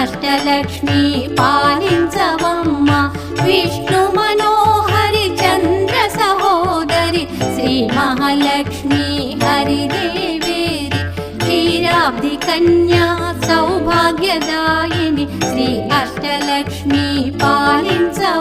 అష్టలక్ష్మి పాలించవమ్మ విష్ణు మనోహరి చంద్ర సహోదరి శ్రీ మహాలక్ష్మి హరిదేవేరి క్షీరాబ్ది కన్యా సౌభాగ్యదాయిని శ్రీ అష్టలక్ష్మి పాలించవమ్మ